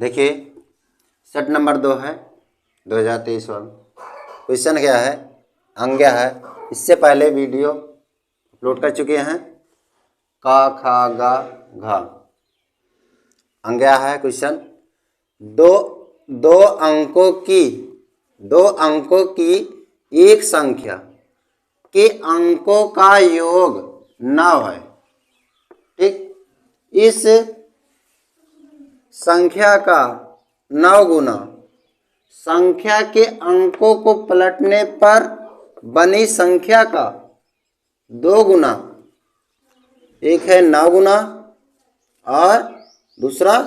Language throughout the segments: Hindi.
देखिए सेट नंबर 2 है 2023 वाला। क्वेश्चन क्या है, अंग्या है। इससे पहले वीडियो अपलोड कर चुके हैं। का खा गा घा अंग्या है क्वेश्चन। दो अंकों की एक संख्या के अंकों का योग 9 है। ठीक, इस संख्या का 9 गुना संख्या के अंकों को पलटने पर बनी संख्या का 2 गुना, एक है 9 गुना और दूसरा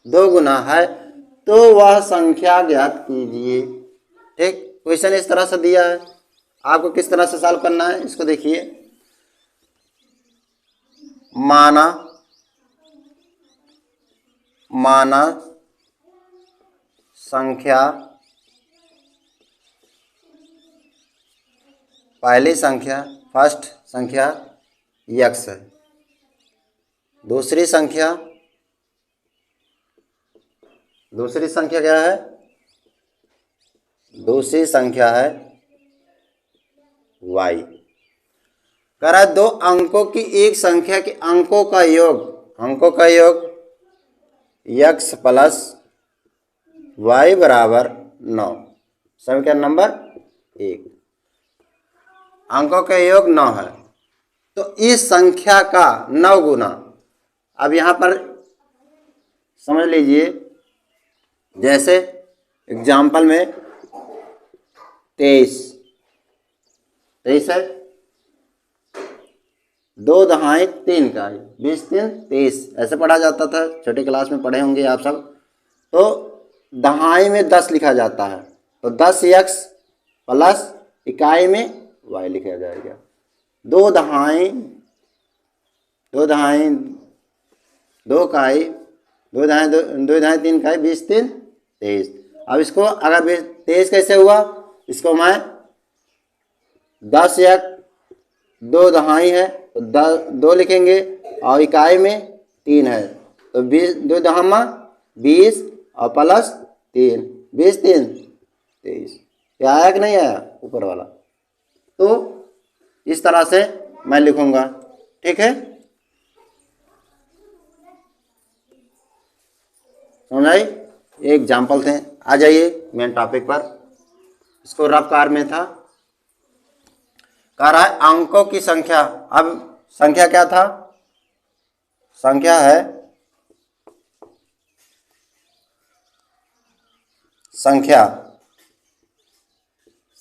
2 गुना है, तो वह संख्या ज्ञात कीजिए। ठीक, क्वेश्चन इस तरह से दिया है, आपको किस तरह से सॉल्व करना है इसको देखिए। माना संख्या, पहली संख्या फर्स्ट संख्या x है। दूसरी संख्या क्या है? दूसरी संख्या है y। कह रहा है दो अंकों की एक संख्या के अंकों का योग x प्लस y बराबर 9। समीकरण नंबर 1। अंकों का योग 9 है, तो इस संख्या का 9 गुना। अब यहाँ पर समझ लीजिए, जैसे एग्जाम्पल में 23 है, 2 दहाई 3 का 20 3 23 ऐसे पढ़ा जाता था, छोटे क्लास में पढ़े होंगे आप सब। तो दहाई में 10 लिखा जाता है, तो 10x प्लस इकाई में y लिखा जाएगा। 2 दहाई 3 इकाई 20 3 23। अब इसको अगर 23 कैसे हुआ, इसको मैं 10x 2 दहाई है तो 2 लिखेंगे और इकाई में 3 है, तो 2 दहामा 20 और प्लस 3, 20 3 23। क्या आया कि नहीं आया ऊपर वाला? तो इस तरह से मैं लिखूंगा। ठीक है, समझ आई? एक एग्जाम्पल थे। आ जाइए मेन टॉपिक पर। इसको रफ कार में था, कह रहा है अंकों की संख्या। अब संख्या क्या था? संख्या है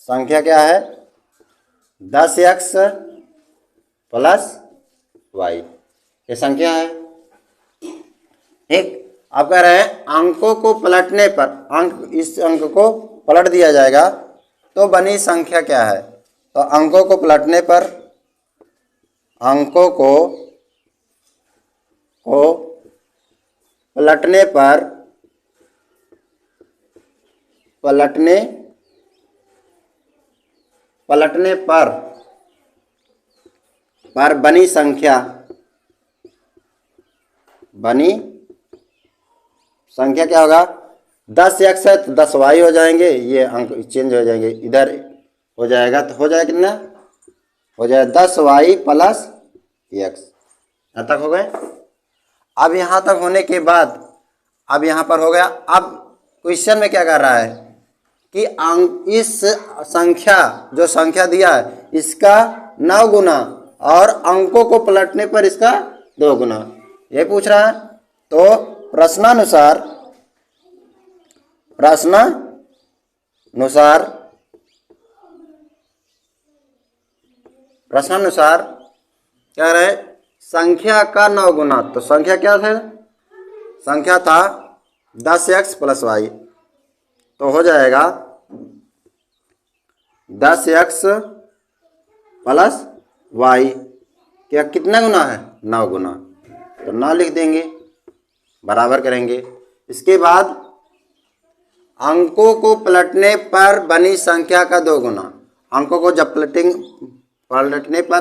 संख्या क्या है? 10x प्लस y, ये संख्या है। ठीक, अब कह रहे हैं अंकों को पलटने पर, इस अंक को पलट दिया जाएगा तो बनी संख्या क्या है? तो अंकों को पलटने पर बनी संख्या क्या होगा? 10x है तो 10y हो जाएंगे, ये अंक चेंज हो जाएंगे, इधर हो जाएगा तो हो जाएगा कितना? हो जाएगा 10y प्लस x। यहाँ तक हो गए। अब यहाँ तक होने के बाद अब यहाँ पर हो गया। अब क्वेश्चन में क्या कर रहा है कि इस संख्या, जो संख्या दिया है, इसका 9 गुना और अंकों को पलटने पर इसका 2 गुना, ये पूछ रहा है। तो प्रश्नानुसार क्या रहे? संख्या का 9 गुना। तो संख्या क्या था? संख्या था 10x प्लस y, तो हो जाएगा 10x प्लस y। क्या कितना गुना है? 9 गुना। तो 9 लिख देंगे, बराबर करेंगे। इसके बाद अंकों को पलटने पर बनी संख्या का 2 गुना। अंकों को जब पलटने पर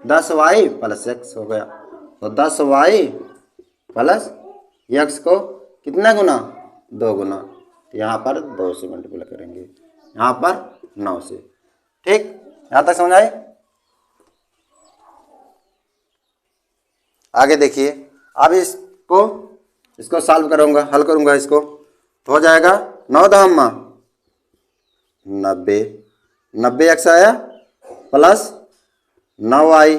10y प्लस x हो गया, तो 10y प्लस x को कितना गुना? 2 गुना, तो यहाँ पर 2 से मल्टीप्लाई करेंगे, यहाँ पर 9 से। ठीक, यहाँ तक समझ आए? आगे देखिए, अब इसको सॉल्व करूँगा, हल करूँगा इसको, तो हो जाएगा 9 दहम्मा 90, 90 एक्स आया प्लस 9y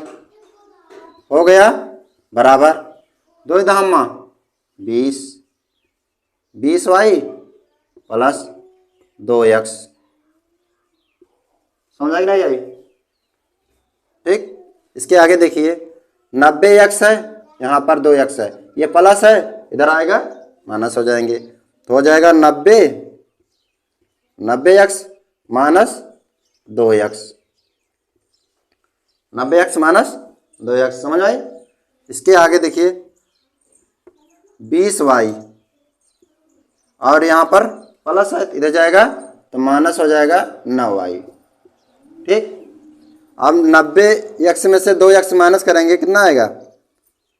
हो गया बराबर 2 दहम्मा 20, 20y प्लस 2x। समझ आ गया नहीं आई? ठीक, इसके आगे देखिए 90x है, यहाँ पर 2x है, ये प्लस है, इधर आएगा माइनस हो जाएंगे, तो हो जाएगा 90x minus 2x, 90x minus 2x। समझ आई? इसके आगे देखिए 20y और यहाँ पर प्लस है, इधर जाएगा तो माइनस हो जाएगा 9y। ठीक, अब 90x में से 2x माइनस करेंगे, कितना आएगा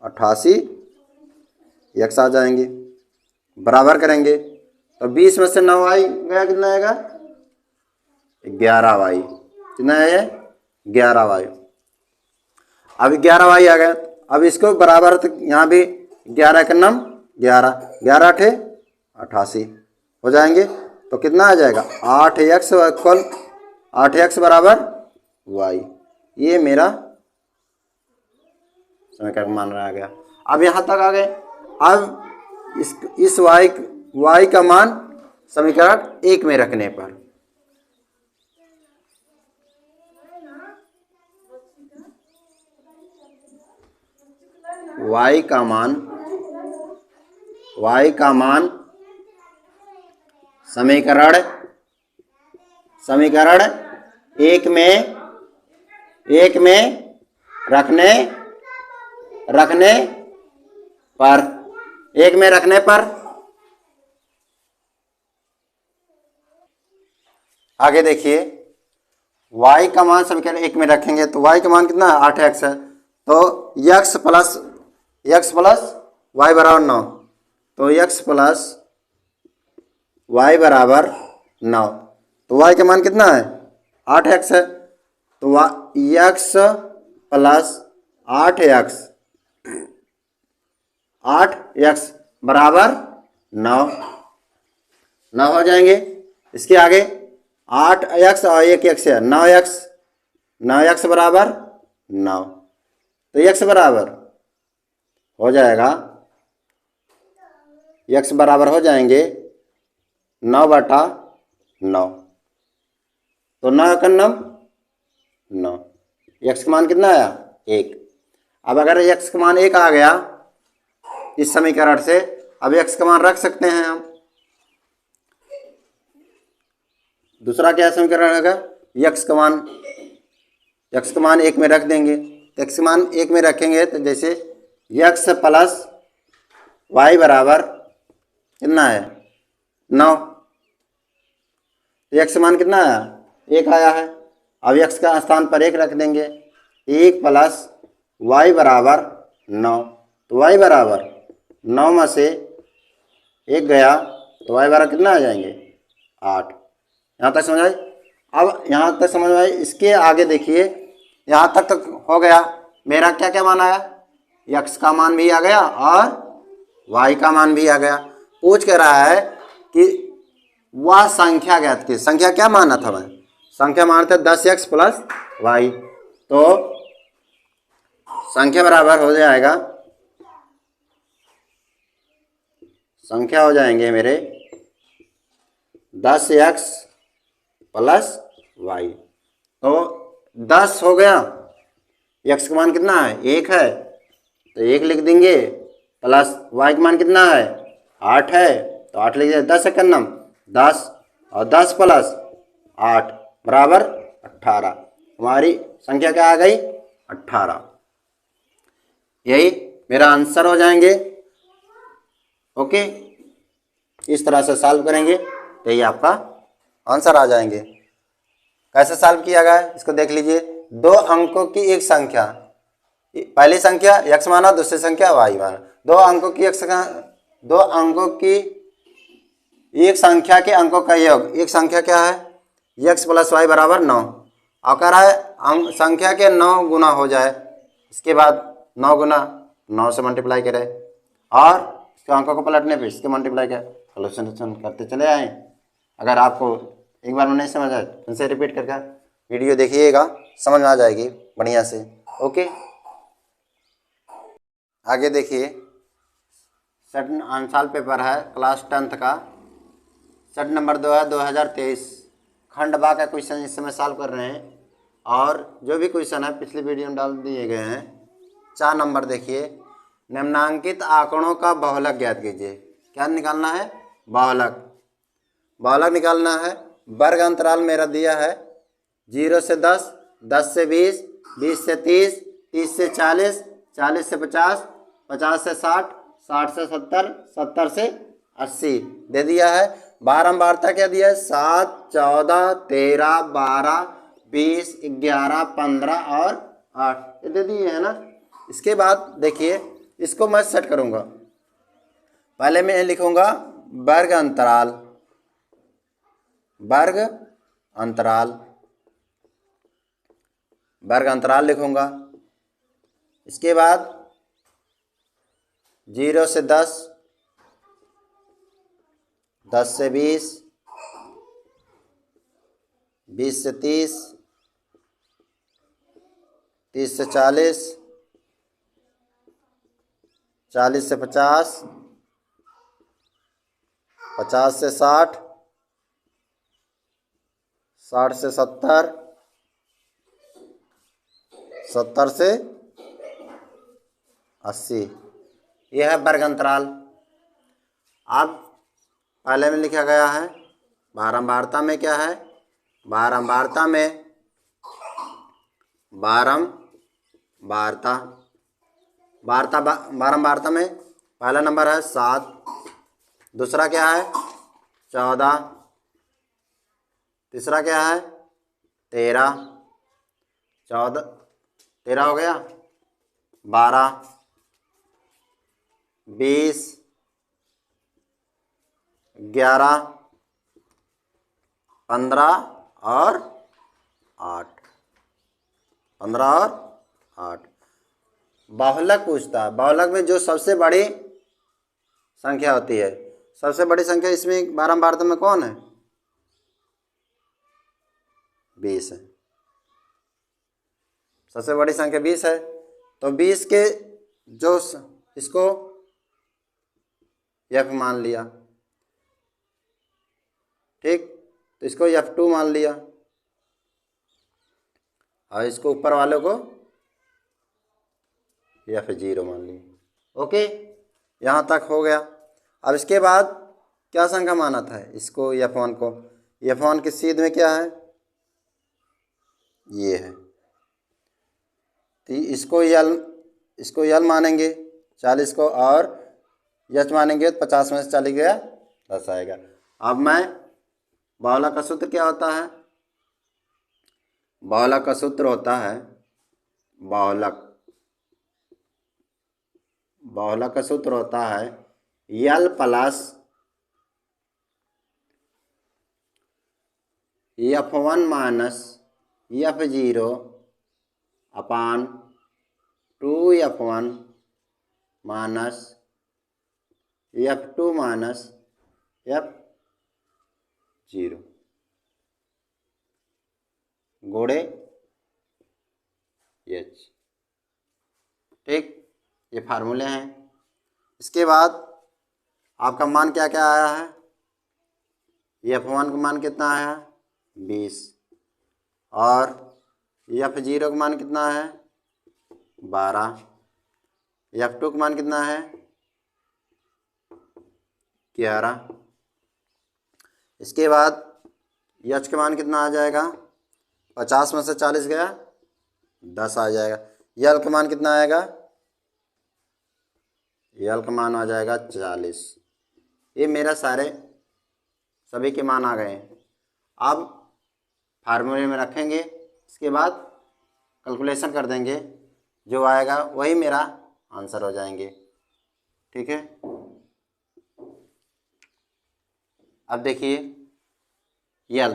88x आ जाएंगे, बराबर करेंगे तो 20 में से 9y गया, कितना आएगा 11y, कितना है 11y। अब 11y आ गया, अब इसको बराबर, तो यहाँ भी 11 का नाम 11, 11 8 88 हो जाएंगे, तो कितना आ जाएगा 8x इक्वल 8x बराबर y। ये मेरा समीकरण मान रहा आ गया। अब यहाँ तक आ गए। अब इस y का मान समीकरण 1 में रखने पर y का मान समीकरण 1 में रखने पर आगे देखिए y का मान समीकरण 1 में रखेंगे तो y का मान कितना है 8x है, तो x प्लस y बराबर 9, तो x प्लस y बराबर 9, तो y का मान कितना है 8x है, तो x प्लस 8x बराबर 9 हो जाएंगे। इसके आगे 8x और 1x है 9x बराबर 9, तो x बराबर हो जाएगा, x बराबर हो जाएंगे 9/9, तो 9 का 9, x का मान कितना आया 1। अब अगर x का मान 1 आ गया इस समीकरण से, अब x का मान रख सकते हैं हम। दूसरा क्या समीकरण होगा, x का मान 1 में रख देंगे, तो x का मान 1 में रखेंगे तो जैसे x प्लस y बराबर कितना है 9, तो x का मान कितना आया 1 आया है। अब x का स्थान पर 1 रख देंगे, 1 प्लस y बराबर 9, तो y बराबर 9 में से 1 गया तो y बराबर कितना आ जाएंगे 8। यहाँ तक समझ आई? अब यहाँ तक समझ आई। इसके आगे देखिए, यहाँ तक तो हो गया, मेरा क्या क्या मान आया, x का मान भी आ गया और y का मान भी आ गया। पूछ कर रहा है कि वह संख्या ज्ञात की, संख्या क्या माना था, मैं संख्या माना था 10x प्लस y, तो संख्या बराबर हो जाएगा, संख्या हो जाएंगे मेरे 10x प्लस y, तो 10 हो गया, x का मान कितना है 1 है, तो 1 लिख देंगे, प्लस y का मान कितना है 8 है, तो 8 लिख देंगे, 10 है नम 10 और 10 प्लस 8 बराबर 18। हमारी संख्या क्या आ गई 18। यही मेरा आंसर हो जाएंगे। ओके, इस तरह से सॉल्व करेंगे तो ये आपका आंसर आ जाएंगे। कैसे सॉल्व किया गया है इसको देख लीजिए। 2 अंकों की एक संख्या, पहली संख्या x माना, दूसरी संख्या y माना, 2 अंकों की एक संख्या के अंकों का योग, एक संख्या क्या है, x प्लस वाई बराबर 9, और कह रहा है अंक संख्या के 9 गुना हो जाए, इसके बाद 9 गुना 9 से मल्टीप्लाई करें और इसके अंकों को पलटने पे इसके मल्टीप्लाई करें, सोल्यूशन करते चले आए। अगर आपको एक बार में नहीं समझ आए फिर से रिपीट करके वीडियो देखिएगा, समझ में आ जाएगी बढ़िया से। ओके, आगे देखिए, सेट आंसर पेपर है क्लास 10th का, सेट नंबर 2 है 2023, खंड बा का क्वेश्चन इस समय सॉल्व कर रहे हैं, और जो भी क्वेश्चन है पिछली वीडियो में डाल दिए गए हैं। 4 नंबर देखिए, निम्नांकित आंकड़ों का बहुलक ज्ञात कीजिए। क्या निकालना है, बहुलक, बहुलक निकालना है। वर्ग अंतराल मेरा दिया है 0 से 10, 10 से 20, 20 से 30, 30 से 40, 40 से 50, 50 से 60, 60 से 70, 70 से 80 दे दिया है। बारंबारता क्या दिया है, 7, 14, 13, 12, 20, 11, 15 और 8 ये दे दिए है ना। इसके बाद देखिए, इसको मैं सेट करूँगा। पहले मैं लिखूँगा वर्ग अंतराल, वर्ग अंतराल, वर्ग अंतराल लिखूँगा। इसके बाद 0 से 10, 10 से 20, 20 से 30, 30 से 40, 40 से 50, 50 से 60, 60 से 70, 70 से 80 यह है वर्ग अंतराल। अब पहले में लिखा गया है, बारंबारता में क्या है, बारंबारता में, बारंबारता, बारंबारता में पहला नंबर है 7, दूसरा क्या है 14, तीसरा क्या है 13, 14, 13 हो गया, 12, 20, 11, 15 और 8, 15 और 8। बहुलक पूछता है, बहुलक में जो सबसे बड़ी संख्या होती है, सबसे बड़ी संख्या इसमें बारंबारता में कौन है, 20 है। सबसे बड़ी संख्या 20 है, तो 20 के जो इसको F मान लिया, ठीक, तो इसको F2 मान लिया और इसको ऊपर वालों को F0 मान लिया। ओके, यहाँ तक हो गया। अब इसके बाद क्या संख्या माना था, इसको F1 को, F1 की सीध में क्या है, ये है, तो इसको यल मानेंगे 40 को, और यच मानेंगे तो 50 में से 40 गया 10 आएगा। अब मैं बहुलक का सूत्र क्या होता है, बहुलक का सूत्र होता है, बहुलक का सूत्र होता है यल प्लस F1 माइनस F0 अपान 2F1 minus F2 minus F0 गुणे H, ठीक, ये फार्मूले हैं। इसके बाद आपका मान क्या क्या आया है, F1 का मान कितना आया है 20, और F0 का मान कितना है 12, F2 का मान कितना है 11। इसके बाद H का मान कितना आ जाएगा, 50 में से 40 गया 10 आ जाएगा। यल का मान कितना आएगा, यल का मान आ जाएगा 40। ये मेरा सभी के मान आ गए हैं। अब फार्मूले में रखेंगे, इसके बाद कैलकुलेशन कर देंगे, जो आएगा वही मेरा आंसर हो जाएंगे, ठीक है। अब देखिए यल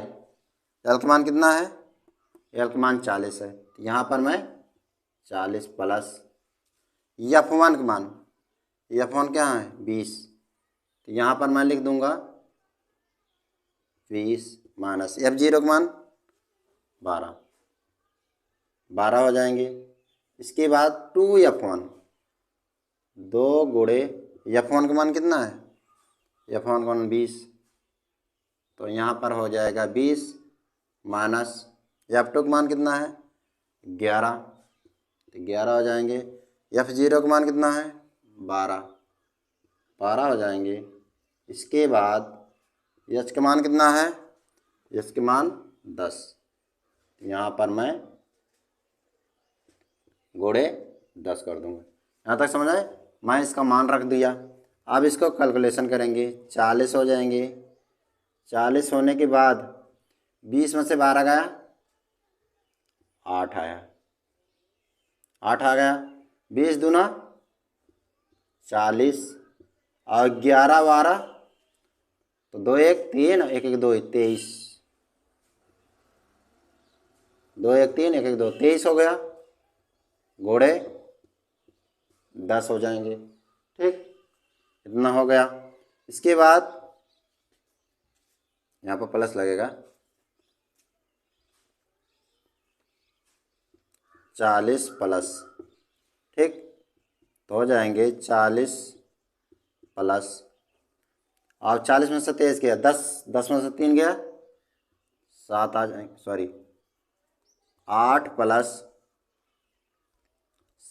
का मान कितना है, यल का मान 40 है, तो यहाँ पर मैं 40 प्लस F1 का मान, F1 क्या है 20, तो यहाँ पर मैं लिख दूंगा 20 माइनस F0 का मान 12 हो जाएंगे। इसके बाद 2F1, 2 गुणे F1 का मान कितना है, F1 का मान 20, तो यहाँ पर हो जाएगा 20 माइनस F2 का मान कितना है 11, तो 11 हो जाएंगे। F0 का मान कितना है 12 हो जाएंगे। इसके बाद H का मान कितना है, H का मान 10, यहाँ पर मैं गुणे 10 कर दूँगा। यहाँ तक समझ आए, मैं इसका मान रख दिया। अब इसको कैलकुलेशन करेंगे, 40 हो जाएंगे। 40 होने के बाद 20 में से 12 गया, 8 आया, 8 आ गया। 20 दूना 40 और 11 12, तो 2 1 3 1 1 2 23, 2 1 3 1 1 2 23 हो गया, घोड़े 10 हो जाएंगे। ठीक, इतना हो गया। इसके बाद यहाँ पर प्लस लगेगा, 40 प्लस, ठीक, तो हो जाएंगे 40 प्लस, और 40 में से 23 गया 10, 10 में से 3 गया 7 आ जाएंगे, सॉरी 8 प्लस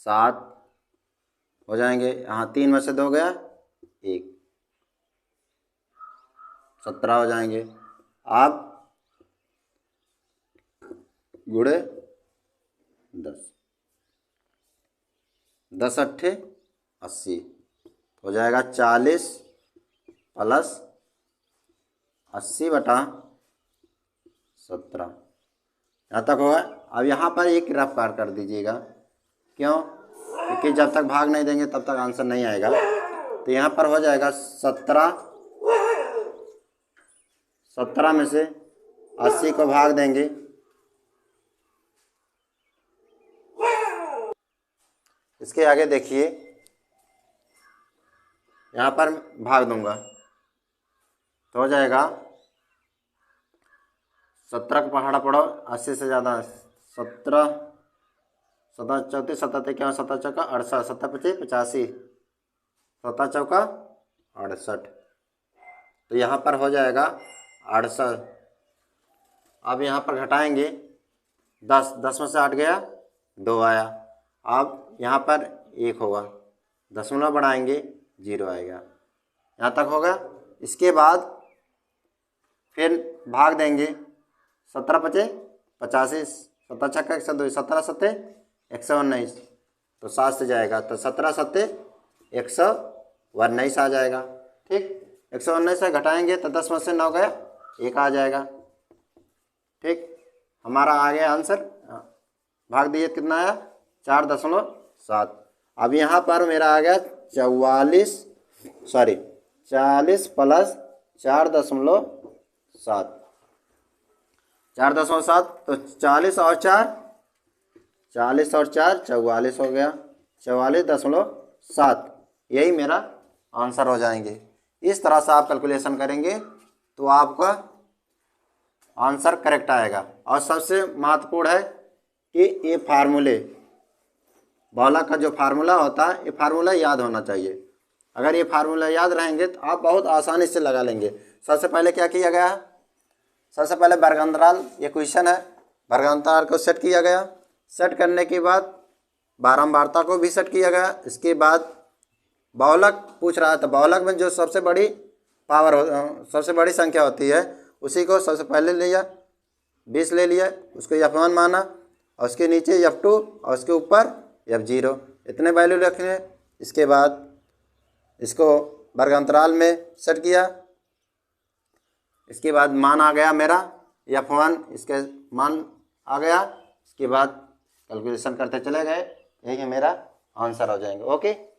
7 हो जाएंगे। यहाँ 3 में से 2 गया 1, 17 हो जाएंगे। अब गुणे 10, 10 अट्ठे 80 हो जाएगा, 40 प्लस 80 बटा 17, यहाँ तक होगा। अब यहाँ पर एक रफ पार कर दीजिएगा, क्यों, क्योंकि जब तक भाग नहीं देंगे तब तक आंसर नहीं आएगा। तो यहाँ पर हो जाएगा 17 में से 80 को भाग देंगे, इसके आगे देखिए यहाँ पर भाग दूंगा तो हो जाएगा 17 का पहाड़ा पड़ो 80 से ज़्यादा, 17 17 34 77 क्या 17 चौका 68, 7 25 85, 7 चौका 68, तो यहाँ पर हो जाएगा 68। अब यहाँ पर घटाएंगे 10, 10 में से 8 गया 2 आया, अब यहाँ पर 1 होगा, दशमलव बढ़ाएंगे 0 आएगा, यहाँ तक होगा। इसके बाद फिर भाग देंगे, 17 पचे 85, 7 छक्का 102, 17 सत्ते 119, तो 7 से जाएगा, तो 17 सत्ते 119 आ जाएगा। ठीक, 119 से घटाएंगे तो 10 में से 9 गया 1 आ जाएगा। ठीक, हमारा आ गया आंसर, भाग दिए कितना आया 4.7। अब यहाँ पर मेरा आ गया 40 प्लस 4.7, 4.7, तो 40 और 4 44 हो गया, 44.7, यही मेरा आंसर हो जाएंगे। इस तरह से आप कैलकुलेशन करेंगे तो आपका आंसर करेक्ट आएगा। और सबसे महत्वपूर्ण है कि ये फार्मूले बहुलक का जो फार्मूला होता है, ये फार्मूला याद होना चाहिए। अगर ये फार्मूला याद रहेंगे तो आप बहुत आसानी से लगा लेंगे। सबसे पहले क्या किया गया, सबसे पहले वर्गांतराल, ये क्वेश्चन है, वर्गांतराल को सेट किया गया, सेट करने के बाद बारंबारता को भी सेट किया गया। इसके बाद बहुलक पूछ रहा था, बहुलक में जो सबसे बड़ी पावर सबसे बड़ी संख्या होती है उसी को सबसे पहले लिया, 20 ले लिया, उसको F1 माना, और उसके नीचे F2 और उसके ऊपर F0, इतने वैल्यू रखने। इसके बाद इसको वर्गांतराल में सेट किया, इसके बाद मान आ गया मेरा F1, इसके मान आ गया। इसके बाद कैलकुलेशन करते चले गए, यही मेरा आंसर हो जाएंगे। ओके।